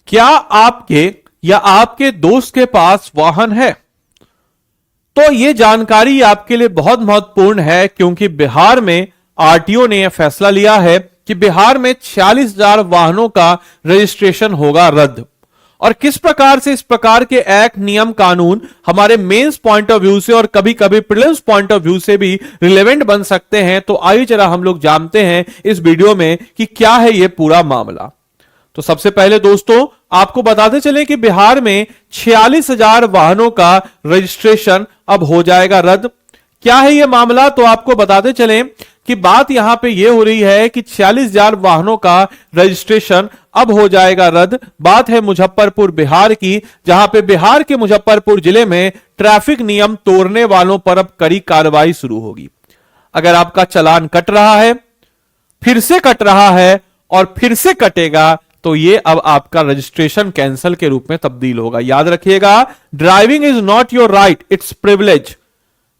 क्या आपके या आपके दोस्त के पास वाहन है? तो यह जानकारी आपके लिए बहुत महत्वपूर्ण है, क्योंकि बिहार में आरटीओ ने यह फैसला लिया है कि बिहार में 46,000 वाहनों का रजिस्ट्रेशन होगा रद्द। और किस प्रकार से इस प्रकार के एक्ट, नियम, कानून हमारे मेंस पॉइंट ऑफ व्यू से और कभी कभी प्रीलिम्स पॉइंट ऑफ व्यू से भी रिलेवेंट बन सकते हैं, तो आइए जरा हम लोग जानते हैं इस वीडियो में कि क्या है यह पूरा मामला। तो सबसे पहले दोस्तों आपको बताते चले कि बिहार में 46,000 वाहनों का रजिस्ट्रेशन अब हो जाएगा रद्द। क्या है यह मामला, तो आपको बताते चलें कि बात यहां पे यह हो रही है कि 46,000 वाहनों का रजिस्ट्रेशन अब हो जाएगा रद्द। बात है मुजफ्फरपुर बिहार की, जहां पे बिहार के मुजफ्फरपुर जिले में ट्रैफिक नियम तोड़ने वालों पर अब कड़ी कार्रवाई शुरू होगी। अगर आपका चालान कट रहा है, फिर से कट रहा है और फिर से कटेगा, तो ये अब आपका रजिस्ट्रेशन कैंसल के रूप में तब्दील होगा। याद रखिएगा, driving is not your right, it's privilege.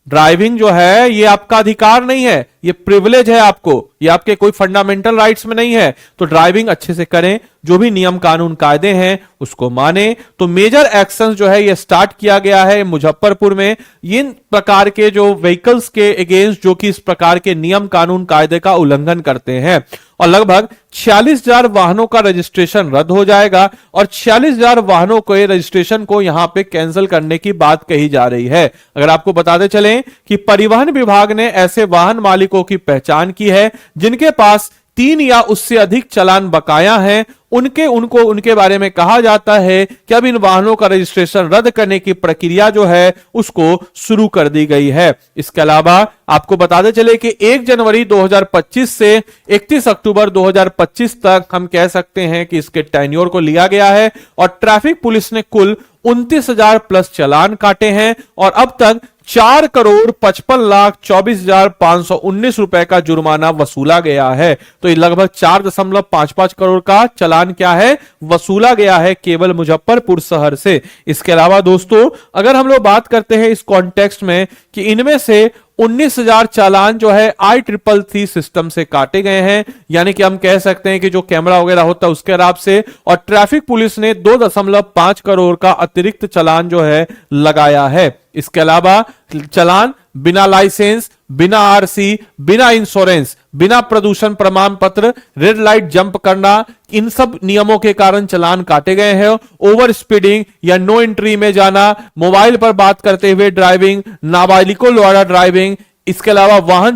Driving जो है ये आपका अधिकार नहीं है, ये प्रिविलेज है आपको, ये आपके कोई फंडामेंटल राइट्स में नहीं है। तो ड्राइविंग अच्छे से करें, जो भी नियम कानून कायदे हैं उसको माने। तो मेजर एक्शंस जो है ये स्टार्ट किया गया है मुजफ्फरपुर में इन प्रकार के जो व्हीकल्स के अगेंस्ट जो कि इस प्रकार के नियम कानून कायदे का उल्लंघन करते हैं। और लगभग 46,000 वाहनों का रजिस्ट्रेशन रद्द हो जाएगा और 46,000 वाहनों के रजिस्ट्रेशन को यहां पे कैंसिल करने की बात कही जा रही है। अगर आपको बताते चलें कि परिवहन विभाग ने ऐसे वाहन मालिकों की पहचान की है जिनके पास 3 या उससे अधिक चालान बकाया हैं, उनके बारे में कहा जाता है कि अब इन वाहनों का रजिस्ट्रेशन रद्द करने की प्रक्रिया जो है उसको शुरू कर दी गई है। इसके अलावा आपको बताते चले कि 1 जनवरी 2025 से 31 अक्टूबर 2025 तक हम कह सकते हैं कि इसके टेन्योर को लिया गया है और ट्रैफिक पुलिस ने कुल 29,000 प्लस चालान काटे हैं और अब तक 4,55,24,519 रुपए का जुर्माना वसूला गया है। तो ये लगभग 4.55 करोड़ का चालान क्या है वसूला गया है केवल मुजफ्फरपुर शहर से। इसके अलावा दोस्तों अगर हम लोग बात करते हैं इस कॉन्टेक्स्ट में कि इनमें से 19,000 चालान जो है ICCC सिस्टम से काटे गए हैं, यानी कि हम कह सकते हैं कि जो कैमरा वगैरह होता है उसके हिसाब से, और ट्रैफिक पुलिस ने 2.5 करोड़ का अतिरिक्त चालान जो है लगाया है। इसके अलावा चालान बिना लाइसेंस, बिना आरसी, बिना इंश्योरेंस, बिना प्रदूषण प्रमाण पत्र, रेड लाइट जंप करना, इन सब नियमों के कारण चालान काटे गए हैं। ओवर स्पीडिंग या नो एंट्री में जाना, मोबाइल पर बात करते हुए ड्राइविंग, नाबालिगों द्वारा ड्राइविंग, इसके अलावा वाहन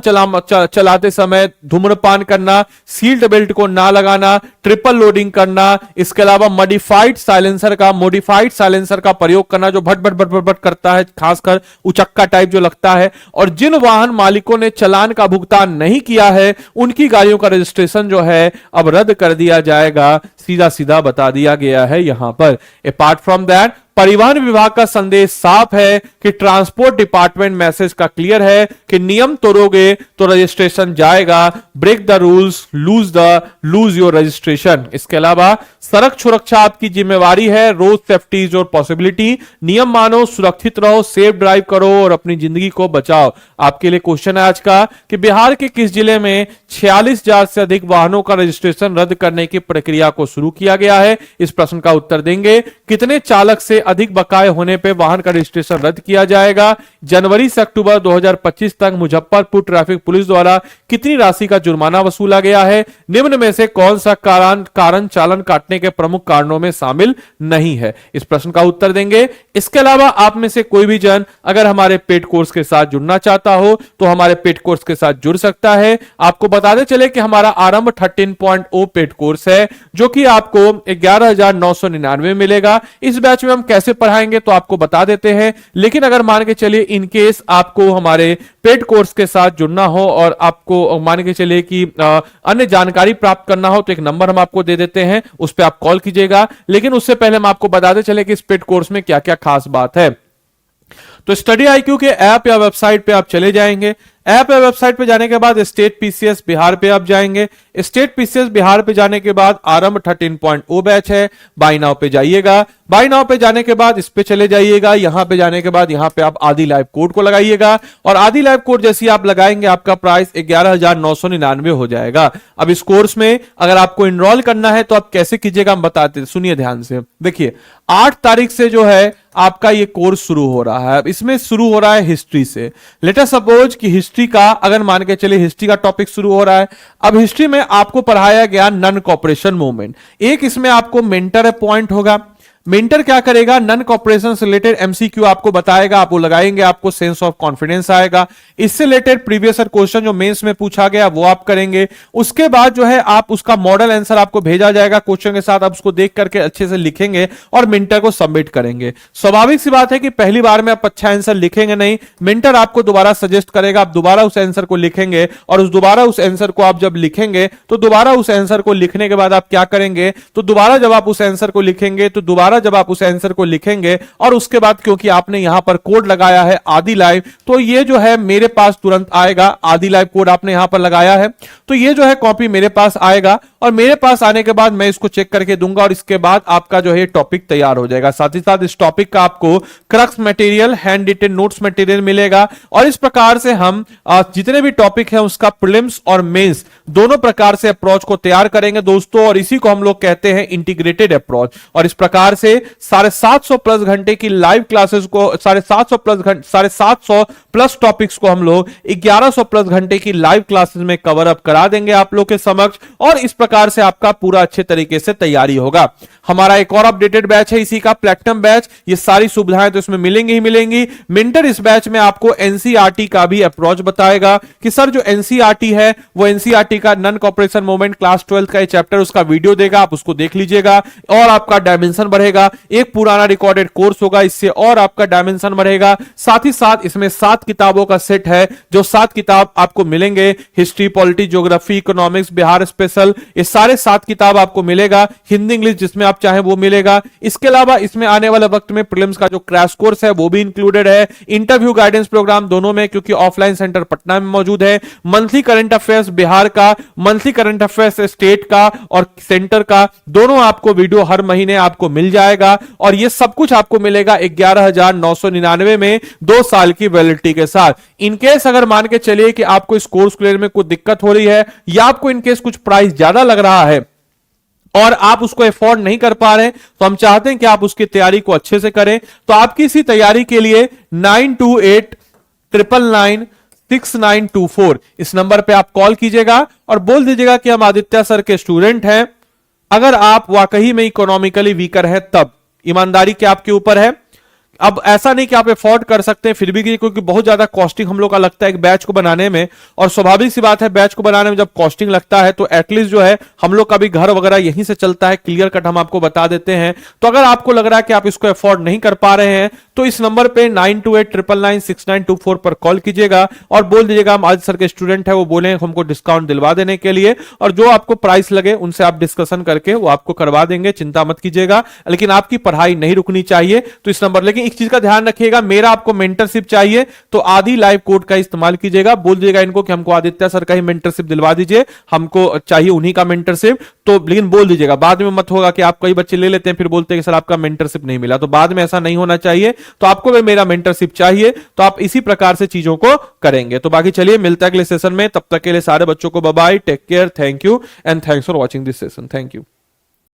चलाते समय धूम्रपान करना, सीट बेल्ट को ना लगाना, ट्रिपल लोडिंग करना, इसके अलावा मॉडिफाइड साइलेंसर का प्रयोग करना जो भट भट भट भट भट करता है, खासकर उचक्का टाइप जो लगता है। और जिन वाहन मालिकों ने चालान का भुगतान नहीं किया है उनकी गाड़ियों का रजिस्ट्रेशन जो है अब रद्द कर दिया जाएगा, सीधा सीधा बता दिया गया है यहां पर। अपार्ट फ्रॉम दैट परिवहन विभाग का संदेश साफ है कि ट्रांसपोर्ट डिपार्टमेंट मैसेज का क्लियर है कि नियम तोड़ोगे तो रजिस्ट्रेशन जाएगा, break the rules lose your registration. इसके अलावा सड़क सुरक्षा आपकी जिम्मेवारी है, road safety is your possibility, नियम मानो, सुरक्षित रहो, सेफ ड्राइव करो और अपनी जिंदगी को बचाओ। आपके लिए क्वेश्चन है आज का कि बिहार के किस जिले में 46,000 से अधिक वाहनों का रजिस्ट्रेशन रद्द करने की प्रक्रिया को शुरू किया गया है? इस प्रश्न का उत्तर देंगे। कितने चालक से अधिक बकाये होने पर वाहन का रजिस्ट्रेशन रद्द किया जाएगा? जनवरी से अक्टूबर 2025 तक मुजफ्फरपुर ट्रैफिक पुलिस द्वारा कितनी राशि का जुर्माना वसूला गया है? निम्न में से कौन सा कारण चालान काटने के प्रमुख कारणों में शामिल नहीं है? इस प्रश्न का उत्तर देंगे। इसके अलावा आप में से कोई भी जन अगर हमारे पेड कोर्स के साथ जुड़ना चाहता हो तो हमारे पेड कोर्स के साथ जुड़ सकता है। आपको बताते चले कि हमारा आरंभ 13.0 पेड कोर्स है जो कि आपको 11,999 मिलेगा। इस बैच में हम कैसे पढ़ाएंगे तो आपको बता देते हैं, लेकिन अगर मान के चलिए इनकेस आपको हमारे पेड कोर्स के साथ जुड़ना हो और आपको मान के चलिए कि अन्य जानकारी प्राप्त करना हो तो एक नंबर हम आपको दे देते हैं, उस पर आप कॉल कीजिएगा। लेकिन उससे पहले हम आपको बताते चले कि इस पेड कोर्स में क्या क्या खास बात है। तो स्टडी IQ के ऐप या वेबसाइट पे आप चले जाएंगे। ऐप या वेबसाइट पे जाने के बाद स्टेट पीसीएस बिहार पे आप जाएंगे। स्टेट पीसीएस बिहार पे जाने के बाद आरंभ 13.0 बैच है, बाई नाउ पे जाइएगा। बाई नाउ पे जाने के बाद इस पे चले जाइएगा। यहां पे जाने के बाद यहां पे आप आदि लाइव कोड को लगाइएगा और आदि लाइव कोड जैसे आप लगाएंगे आपका प्राइस 11,999 हो जाएगा। अब इस कोर्स में अगर आपको इनरोल करना है तो आप कैसे कीजिएगा हम बताते हैं, सुनिए ध्यान से। देखिए 8 तारीख से जो है आपका ये कोर्स शुरू हो रहा है। अब इसमें शुरू हो रहा है हिस्ट्री से। लेट अस सपोज कि हिस्ट्री का अगर मान के चले हिस्ट्री का टॉपिक शुरू हो रहा है। अब हिस्ट्री में आपको पढ़ाया गया नन कॉपरेशन मूवमेंट। एक इसमें आपको मेंटर अपॉइंट होगा। मेंटर क्या करेगा, नन कॉपरेशन से रिलेटेड एमसीक्यू आपको बताएगा, आप वो लगाएंगे, आपको सेंस ऑफ कॉन्फिडेंस आएगा। इससे रिलेटेड प्रीवियस क्वेश्चन जो मेंस में पूछा गया वो आप करेंगे। उसके बाद जो है आप उसका मॉडल आंसर आपको भेजा जाएगा क्वेश्चन के साथ, आप उसको देख करके अच्छे से लिखेंगे और मेंटर को सबमिट करेंगे। स्वाभाविक सी बात है कि पहली बार में आप अच्छा आंसर लिखेंगे नहीं, मेंटर आपको दोबारा सजेस्ट करेगा, आप दोबारा उस आंसर को लिखेंगे और उस दोबारा उस आंसर को आप जब लिखेंगे तो दोबारा उस आंसर को लिखने के बाद आप क्या करेंगे, तो दोबारा जब आप उस आंसर को लिखेंगे तो दोबारा जब आप उस आंसर को लिखेंगे और उसके बाद क्योंकि आपने यहां पर कोड लगाया है आदि लाइव, तो ये जो है मेरे पास तुरंत आएगा। आदि लाइव कोड आपने यहां पर लगाया है तो ये जो है कॉपी मेरे पास आएगा और मेरे पास आने के बाद मैं इसको चेक करके दूंगा और इसके बाद आपका जो है टॉपिक तैयार हो जाएगा। साथ ही साथ इस टॉपिक का आपको crux material, handwritten notes material मिलेगा और इस प्रकार से हम जितने भी टॉपिक है उसका प्रीलिम्स और मेंस दोनों प्रकार से अप्रोच को तैयार करेंगे दोस्तों, और इसी को हम लोग कहते हैं इंटीग्रेटेड अप्रोच। और इस प्रकार से 750 प्लस घंटे की लाइव क्लासेस को 750 प्लस टॉपिक्स को हम लोग 1100 प्लस घंटे की लाइव क्लासेस में कवर अप करा देंगे आप लोग के समक्ष, और इस प्रकार से आपका पूरा अच्छे तरीके से तैयारी होगा। हमारा एक और अपडेटेड बैच है इसी का प्लैटिनम बैच, ये सारी सुविधाएं तो इसमें मिलेंगी ही मिलेंगी। मेंटर इस बैच में आपको एनसीईआरटी का भी अप्रोच बताएगा कि सर जो एनसीईआरटी है वो एनसीईआरटी का नन कॉपरेशन मूवमेंट क्लास 12 का चैप्टर उसका वीडियो देगा, आप उसको देख लीजिएगा और आपका डायमेंशन बढ़ेगा। एक पुराना रिकॉर्डेड कोर्स होगा, इससे और आपका डायमेंशन बढ़ेगा। साथ ही साथ इसमें 7 किताबों का सेट है, जो 7 किताब आपको मिलेंगे, history, polity, geography, economics, Bihar special, ये सारे 7 किताब आपको मिलेगा। हिंदी इंग्लिश जिसमें आप चाहें वो मिलेगा। इसके अलावा इसमें आने वाले वक्त में प्रीलिम्स का जो क्रैश कोर्स है वो भी इंक्लूडेड है। इंटरव्यू गाइडेंस प्रोग्राम दोनों में, क्योंकि ऑफलाइन सेंटर पटना में मौजूद है। मंथली करंट अफेयर्स बिहार का, मंथली करंट अफेयर्स स्टेट का और सेंटर का, दोनों आपको वीडियो हर महीने आपको मिल जाएगा और ये सब कुछ आपको मिलेगा 11,999 में 2 साल की वैलिडिटी के साथ। इनकेस अगर मान के चलिए कि आपको इस कोर्स क्लियर में कोई दिक्कत हो रही है या आपको इनकेस कुछ प्राइस ज्यादा लग रहा है और आप उसको अफोर्ड नहीं कर पा रहे, तो हम चाहते हैं कि आप उसकी तैयारी को अच्छे से करें। तो आपकी इसी तैयारी के लिए 9289996924 इस नंबर पे आप कॉल कीजिएगा और बोल दीजिएगा कि हम आदित्य सर के स्टूडेंट हैं। अगर आप वाकई में इकोनॉमिकली वीकर हैं तब ईमानदारी के आपके ऊपर है। अब ऐसा नहीं कि आप अफोर्ड कर सकते हैं फिर भी, क्योंकि बहुत ज्यादा कॉस्टिंग हम लोग का लगता है एक बैच को बनाने में, और स्वाभाविक सी बात है बैच को बनाने में जब कॉस्टिंग लगता है तो एटलीस्ट जो है हम लोग का भी घर वगैरह यहीं से चलता है, क्लियर कट हम आपको बता देते हैं। तो अगर आपको लग रहा है कि आप इसको अफोर्ड नहीं कर पा रहे हैं तो इस नंबर पे 9289996924 पर कॉल कीजिएगा और बोल दीजिएगा हम आज सर के स्टूडेंट है, वो बोले हमको डिस्काउंट दिलवा देने के लिए, और जो आपको प्राइस लगे उनसे आप डिस्कशन करके वो आपको करवा देंगे, चिंता मत कीजिएगा। लेकिन आपकी पढ़ाई नहीं रुकनी चाहिए तो इस नंबर, लेकिन एक चीज का ध्यान रखिएगा, मेरा आपको मेंटरशिप चाहिए तो आदि लाइव कोड का इस्तेमाल कीजिएगा। बोल दीजिएगा इनको कि हमको आदित्य सर का ही मेंटरशिप दिलवा दीजिए, हमको चाहिए उन्हीं का मेंटरशिप। तो लेकिन बोल दीजिएगा, बाद में मत होगा कि आप कई बच्चे ले लेते हैं फिर बोलते हैं कि सर आपका मेंटरशिप नहीं मिला, तो बाद में ऐसा नहीं होना चाहिए। तो आपको भी मेरा मेंटरशिप चाहिए तो आप इसी प्रकार से चीजों को करेंगे। तो बाकी चलिए मिलता है अगले सेशन में, तब तक के लिए सारे बच्चों को bye bye, take care, thank you and thanks for watching this session, thank you.